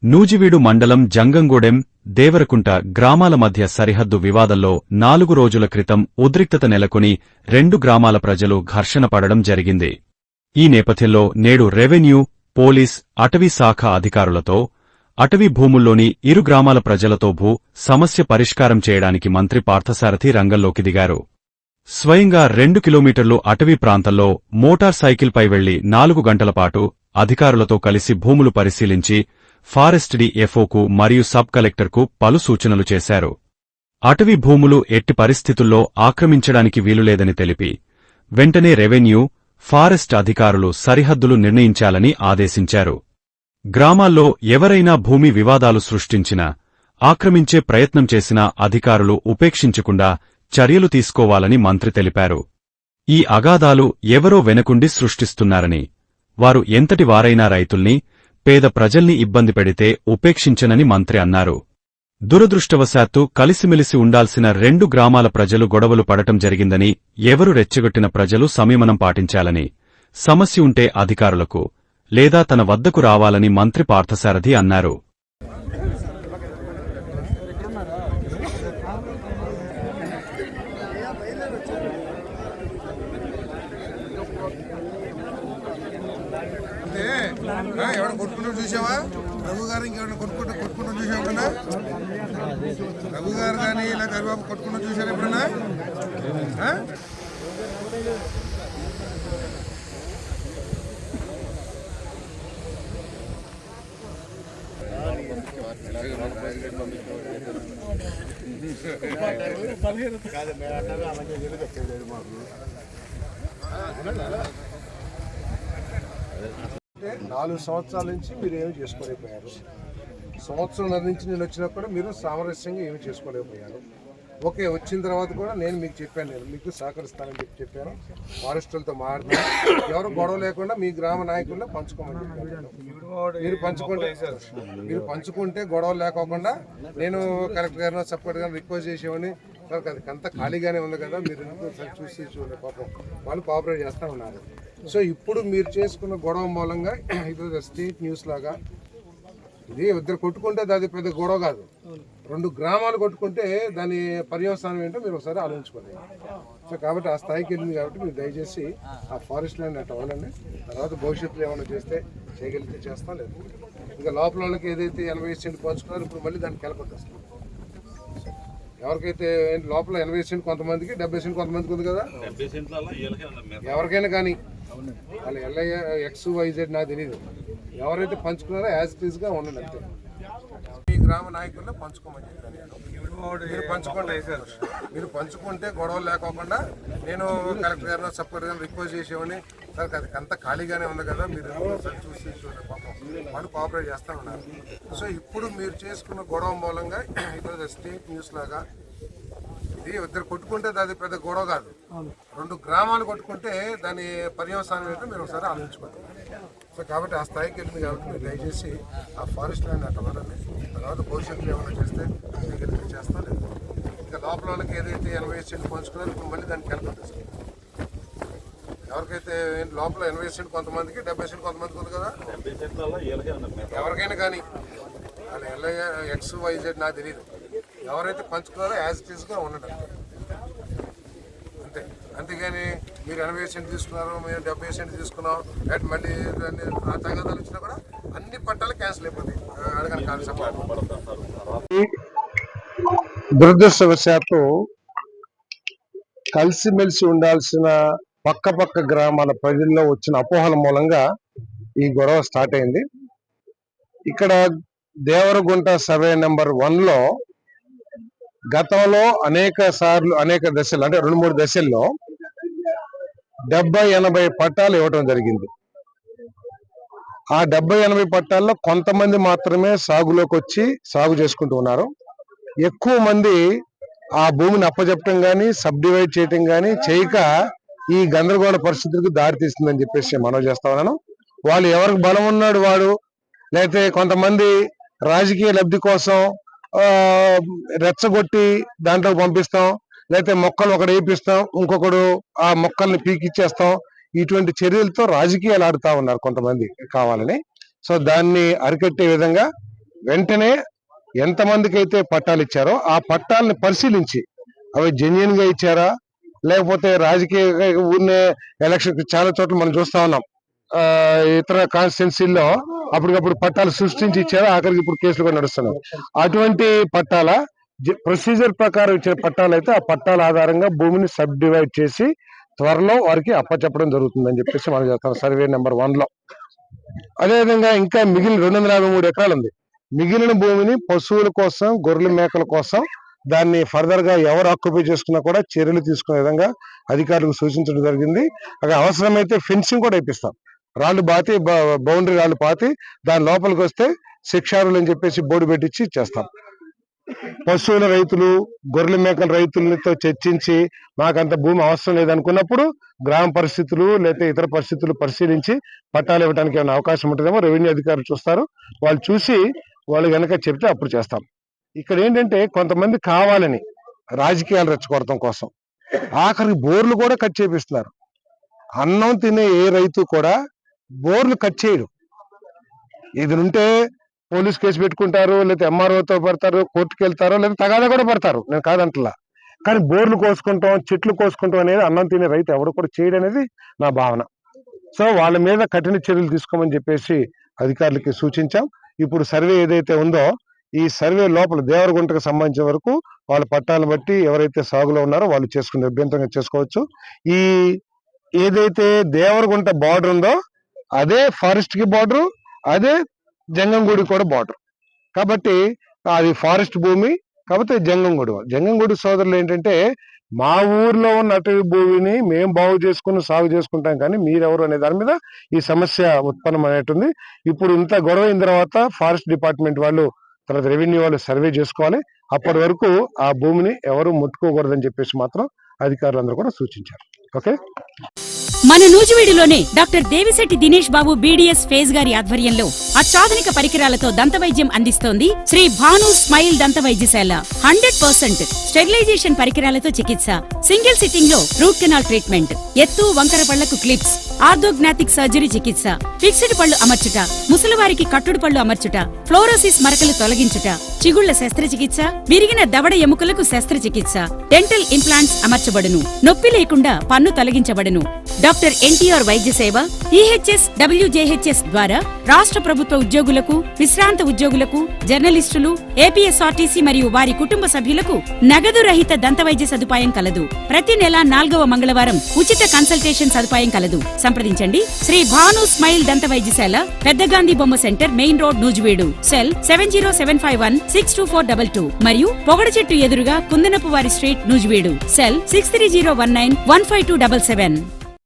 నూజివీడు మండలం జంగంగూడెం, దేవరకుంట గ్రామాల మధ్య సరిహద్దు వివాదంలో 4 రోజుల క్రితం ఉద్రిక్తత నెలకొని 2 గ్రామాల ప్రజలు ఘర్షణ పడడం జరిగింది. ఈ నేపథ్యంలో నేడు రెవెన్యూ, పోలీస్, అటవీ శాఖ అధికారులతో, అటవీ భూముల్లోని ఇరు గ్రామాల ప్రజలతో సమస్య పరిష్కారం చేయడానికి మంత్రి పార్థసారథి రంగంలోకి దిగారు. స్వయంగా 2 కిలోమీటర్లు అటవీ ప్రాంతంలో మోటార్ సైకిల్పై వెళ్లి 4 గంటల పాటు అధికారులతో కలిసి భూములు పరిశీలించి ఫారెస్ట్ డిఎఫ్ఓకు మరియు సబ్ కలెక్టర్కు పలు సూచనలు చేశారు. అటవీ భూములు ఎట్టి పరిస్థితుల్లో ఆక్రమించడానికి వీలులేదని తెలిపి, వెంటనే రెవెన్యూ, ఫారెస్ట్ అధికారులు సరిహద్దులు నిర్ణయించాలని ఆదేశించారు. గ్రామాల్లో ఎవరైనా భూమి వివాదాలు సృష్టించినా, ఆక్రమించే ప్రయత్నం చేసినా అధికారులు ఉపేక్షించకుండా చర్యలు తీసుకోవాలని మంత్రి తెలిపారు. ఈ అగాధాలు ఎవరో వెనకుండి సృష్టిస్తున్నారని, వారు ఎంతటి వారైనా రైతుల్ని, పేద ప్రజల్ని ఇబ్బంది పెడితే ఉపేక్షించనని మంత్రి అన్నారు. దురదృష్టవశాత్తు కలిసిమెలిసి ఉండాల్సిన 2 గ్రామాల ప్రజలు గొడవలు పడటం జరిగిందని, ఎవరు రెచ్చగొట్టిన ప్రజలు సంయమనం పాటించాలని, సమస్య ఉంటే అధికారులకు లేదా తన వద్దకు రావాలని మంత్రి పార్థసారథి అన్నారు. ఎవరు కొట్టుకుంటూ చూసావా? రఘు గారు ఇంకెవరైనా కొట్టుకుంటూ చూసావు కదా? రఘు గారు కానీ ఇలా హరిబాబు కొట్టుకుంటూ చూసారు ఎప్పుడన్నా? అంటే 4 సంవత్సరాల నుంచి మీరు ఏమి చేసుకోలేకపోయారు. సంవత్సరంన్నర నుంచి నేను వచ్చినా కూడా మీరు సామరస్యంగా ఏమి చేసుకోలేకపోయారు. ఓకే, వచ్చిన తర్వాత కూడా నేను మీకు చెప్పాను, నేను మీకు సహకరిస్తానని చెప్పాను. ఫారెస్టులతో మాట్లాడి ఎవరు గొడవ లేకుండా మీ గ్రామ నాయకుల్లో పంచుకోమని చెప్పాను. మీరు పంచుకుంటే గొడవ లేకోకుండా నేను కలెక్టర్ గారిని, సబ్ కలెక్టర్ గారిని రిక్వెస్ట్ చేసేవాడిని. అది అంతా ఖాళీగానే ఉంది కదా, మీరు చూసి చూడండి, పాపం వాళ్ళు కోఆపరేట్ చేస్తూ ఉన్నారు. సో ఇప్పుడు మీరు చేసుకున్న గొడవ మూలంగా ఇది స్టేట్ న్యూస్ లాగా, ఇది ఇద్దరు కొట్టుకుంటే అది పెద్ద గొడవ కాదు. 2 గ్రామాలు కొట్టుకుంటే దాని పర్యవసానం ఏంటో మీరు ఒకసారి ఆలోచించుకోండి. సో కాబట్టి ఆ స్థాయికి వెళ్ళింది కాబట్టి మీరు దయచేసి ఆ ఫారెస్ట్ ల్యాండ్ అట్లా అవ్వాలండి. తర్వాత భవిష్యత్తులో ఏమైనా చేస్తే చేయగలిగితే చేస్తాం, లేదు ఇంకా లోపల వాళ్ళకి ఏదైతే 80 సెంట్లు పంచుకున్నారో ఇప్పుడు మళ్ళీ దానికి కెలకొట్టేస్తాం. ఎవరికైతే లోపల 80 సెంట్ కొంతమందికి, 70 సెంట్ కొంతమందికి ఉంది కదా, ఎవరికైనా కానీ వాళ్ళు ఎల్ఐ XYZ నాకు తెలియదు, ఎవరైతే పంచుకున్నారో యాజ్ ఇట్ ఈస్గా ఉండండి అంతే. మీ గ్రామ నాయకుల్లో పంచుకోమని చెప్పాను నేను. మీరు పంచుకోండి, మీరు పంచుకుంటే గొడవలు లేకోకుండా నేను కలెక్టర్ గారిని, సబ్ కలెక్టర్ గారిని రిక్వెస్ట్ చేసేవాడిని. సార్ అది అంతా ఖాళీగానే ఉంది కదా, మీరు చూసి చూడండి, పాపం వాళ్ళు కోఆపరేట్ చేస్తూ ఉన్నారు. సో ఇప్పుడు మీరు చేసుకున్న గొడవ మూలంగా ఇది స్టేట్ న్యూస్ లాగా, ఇది ఇద్దరు కొట్టుకుంటే అది పెద్ద గొడవ కాదు. 2 గ్రామాలు కొట్టుకుంటే దాని పర్యవసానం ఏంటో మీరు ఒకసారి ఆలోచించుకోండి. సో కాబట్టి ఆ స్థాయికి వెళ్ళింది కాబట్టి మీరు దయచేసి ఆ ఫారెస్ట్ ల్యాండ్ అట్లా పడండి. తర్వాత భవిష్యత్తులో ఏమైనా చేస్తే చేయగలిగితే చేస్తాం, లేదు ఇంకా లోపల వాళ్ళకి ఏదైతే 80 సెంట్లు పంచుకున్నారో ఇప్పుడు మళ్ళీ దానికి కెలకొట్టేస్తాం. ఎవరికైతే లోపల 80 సెంట్ కొంతమందికి, 70 సెంట్ కొంతమందికి ఉంది కదా, ఎవరికైనా కానీ వాళ్ళు ఎల్ఐ XYZ నాకు తెలియదు, ఎవరైతే పంచుకున్నారో యాజ్ ఇట్ ఈస్గా ఉండండి అంతే. అంతేగాని మీరు 80 సెంట్ తీసుకున్నారు, మేము 70 సెంట్ తీసుకున్నాం, అండ్ మళ్ళీ ఆ తగాదాలు వచ్చినా కూడా అన్ని పట్టాలు క్యాన్సిల్ అయిపోతాయి. అడగని కాన్సెప్ట్. దురదృష్టవశాత్తు కలిసిమెలిసి ఉండాల్సిన పక్క గ్రామాల ప్రజల్లో వచ్చిన అపోహల మూలంగా ఈ గొడవ స్టార్ట్ అయింది. ఇక్కడ దేవరగుంట సర్వే నెంబర్ 1లో గతంలో అనేక దశలు, అంటే 2-3 దశల్లో 70-80 పట్టాలు ఇవ్వడం జరిగింది. ఆ 70-80 పట్టాల్లో కొంతమంది మాత్రమే సాగులోకి వచ్చి సాగు చేసుకుంటూ ఉన్నారు. ఎక్కువ మంది ఆ భూమిని అప్పచెప్పటం కానీ, సబ్ డివైడ్ చేయటం కానీ చేయక ఈ గందరగోళ పరిస్థితులకు దారితీస్తుందని చెప్పేసి మనవి చేస్తా ఉన్నాను. వాళ్ళు ఎవరికి బలం ఉన్నాడు వాడు, లేకపోతే కొంతమంది రాజకీయ లబ్ధి కోసం రెచ్చగొట్టి దాంట్లో పంపిస్తాం, లేకపోతే మొక్కలు ఒకడు వేపిస్తాం, ఇంకొకడు ఆ మొక్కల్ని పీకిచ్చేస్తాం, ఇటువంటి చర్యలతో రాజకీయాలు ఆడుతూ ఉన్నారు కొంతమంది కావాలని. సో దాన్ని అరికట్టే విధంగా వెంటనే ఎంతమందికి అయితే పట్టాలు ఇచ్చారో ఆ పట్టాలని పరిశీలించి అవి జెన్యున్ గా ఇచ్చారా, లేకపోతే రాజకీయ ఊరినే ఎలక్షన్ చాలా చోట్ల మనం చూస్తా ఉన్నాం, ఇతర కాన్స్టిట్యున్సీల్లో అప్పటికప్పుడు పట్టాలు సృష్టించి ఇచ్చారు, ఆఖరికి ఇప్పుడు కేసులు కూడా నడుస్తున్నాయి. అటువంటి పట్టాల ప్రొసీజర్ ప్రకారం ఇచ్చిన పట్టాలు అయితే ఆ పట్టాల ఆధారంగా భూమిని సబ్ డివైడ్ చేసి త్వరలో వారికి అప్పచెప్పడం జరుగుతుందని చెప్పేసి మనం చేస్తాం సర్వే నెంబర్ 1 లో. అదేవిధంగా ఇంకా మిగిలిన 253 ఎకరాలు ఉంది. మిగిలిన భూమిని పశువుల కోసం, గొర్రెల మేకల కోసం దాన్ని ఫర్దర్ గా ఎవరు ఆక్యుపై చేసుకున్నా కూడా చర్యలు తీసుకునే విధంగా అధికారులకు సూచించడం జరిగింది. అక్కడ అవసరమైతే ఫెన్సింగ్ కూడా ఇప్పిస్తాం. రాళ్ళు పాతి, బౌండరీ రాళ్ళు పాతి దాని లోపలికి వస్తే శిక్షారులు అని చెప్పేసి బోర్డు పెట్టించి చేస్తాం. పశువుల రైతులు, గొర్రెల మేకల రైతులతో చర్చించి మాకంత భూమి అవసరం లేదనుకున్నప్పుడు గ్రామ పరిస్థితులు లేదా ఇతర పరిస్థితులు పరిశీలించి పట్టాలు ఇవ్వడానికి ఏమైనా అవకాశం ఉంటుందేమో రెవెన్యూ అధికారులు చూస్తారు. వాళ్ళు చూసి వాళ్ళు కనుక చెప్తే అప్పుడు చేస్తాం. ఇక్కడ ఏంటంటే కొంతమంది కావాలని రాజకీయాలు రెచ్చగొడటం కోసం ఆఖరికి బోర్లు కూడా కట్ చేపిస్తున్నారు. అన్నం తినే ఏ రైతు కూడా బోర్లు కట్ చేయడు. ఇది ఉంటే పోలీస్ కేసు పెట్టుకుంటారు, లేదా ఎంఆర్ఓతో పడతారు, కోర్టుకు వెళ్తారు, లేదా తగాదా కూడా పడతారు, నేను కాదంటలా. కానీ బోర్లు కోసుకుంటాం, చెట్లు కోసుకుంటాం అనేది అన్నం తినే రైతు ఎవరు కూడా చేయడం అనేది నా భావన. సో వాళ్ళ మీద కఠిన చర్యలు తీసుకోమని చెప్పేసి అధికారులకి సూచించాం. ఇప్పుడు సర్వే ఏదైతే ఉందో ఈ సర్వే లోపల దేవరగుంటకు సంబంధించిన వరకు వాళ్ళ పట్టాలను బట్టి ఎవరైతే సాగులో ఉన్నారో వాళ్ళు చేసుకునే అభ్యంతరంగా చేసుకోవచ్చు. ఈ ఏదైతే దేవరగుంట బార్డర్ ఉందో అదే ఫారెస్ట్ కి బార్డర్, అదే జంగంగూడి కూడా బార్డర్. కాబట్టి అది ఫారెస్ట్ భూమి. కాకపోతే జంగంగూడి సోదరులు ఏంటంటే మా ఊర్లో ఉన్న అటవీ భూమిని మేము బాగు చేసుకుని సాగు చేసుకుంటాం, కానీ మీరెవరు అనే దాని మీద ఈ సమస్య ఉత్పన్నం అనేటుంది. ఇప్పుడు ఇంత గొడవ అయిన తర్వాత ఫారెస్ట్ డిపార్ట్మెంట్ వాళ్ళు, తర్వాత రెవెన్యూ వాళ్ళు సర్వే చేసుకోవాలి. అప్పటి వరకు ఆ భూమిని ఎవరు ముట్టుకోకూడదని చెప్పేసి మాత్రం అధికారులందరూ కూడా సూచించారు. ఓకే. మన నూజివీడులోనే డాక్టర్ దేవిశెట్టి దినేష్ బాబు బీడీఎస్ ఫేజ్ గారి ఆధ్వర్యంలో అత్యాధునిక పరికరాలతో దంతవైద్యం అందిస్తోంది శ్రీ భాను స్మైల్ దంతవైద్యశాల. 100% స్టెరిలైజేషన్ పరికరాలతో చికిత్స, సింగిల్ సిట్టింగ్ లో రూట్ కెనాల్ ట్రీట్మెంట్, ఎత్తు వంకర పళ్లకు క్లిప్స్, ఆర్థోగ్నాటిక్ సర్జరీ చికిత్స, ఫిక్స్డ్ పళ్లు అమర్చుట, ముసలివారికి కట్టుడు పళ్లు అమర్చుట, ఫ్లోరోసిస్ మరకలు తొలగించుట, చిగుళ్ల శస్త్రచికిత్స, విరిగిన దవడ ఎముకలకు శస్త్రచికిత్స, డెంటల్ ఇంప్లాంట్స్ అమర్చబడును, నొప్పి లేకుండా పన్ను తొలగించబడును. డాక్టర్ ఎన్టీఆర్ వైద్య సేవ ఈహెచ్ఎస్ డబ్ల్యూజేహెచ్ఎస్ ద్వారా రాష్ట్ర ప్రభుత్వ ఉద్యోగులకు, విశ్రాంత ఉద్యోగులకు, జర్నలిస్టులు, ఏపీఎస్ఆర్టీసీ మరియు వారి కుటుంబ సభ్యులకు నగదు రహిత దంతవైద్య సదుపాయం కలదు. ప్రతి నెల 4వ మంగళవారం ఉచిత కన్సల్టేషన్ సదుపాయం కలదు. సంప్రదించండి శ్రీ భాను స్మైల్ దంతవైద్యశాల, పెద్ద గాంధీ బొమ్మ centre, main road, Nuzvid. Cell 7075162422 మరియు పొగడ చెట్టు ఎదురుగా కుందనపు వారి స్ట్రీట్, నూజివీడు. సెల్ 6301915277.